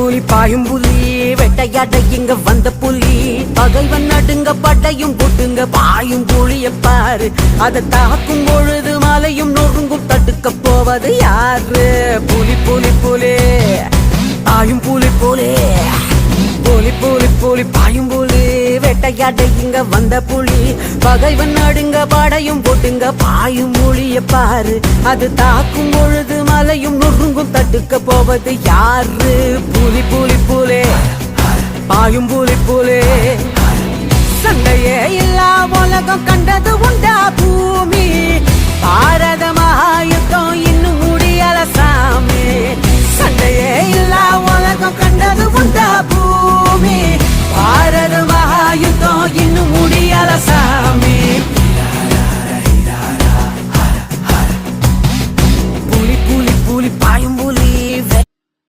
புலி பாயும் புலி வேட்டையாட இங்க வந்த புலி பகைவன் நடுங்க படையும் போட்டுங்க பாயும் புலிய பாரு அதை தாக்கும் பொழுது மலையும் நொறுங்கும் தடுக்க போவது யாரு புலி புலி புலி பாயும் புலி புலி புலி புலி புலி பாயும் புலி வேட்டையாட இங்க வந்த புலி பகைவன் நடுங்க படையும் போட்டுங்க பாயும் புலிய பாரு அது தாக்கும் பொழுது மலையும் நொறுங்கும் தடுக்க போவது யாரு புலி புலி புலி பாயும் புலி புலி சண்டையே இல்லா உலகம் கண்டது உண்டா பூமி பாரத மகாயுத்தம் இன்னும் முடியல சாமி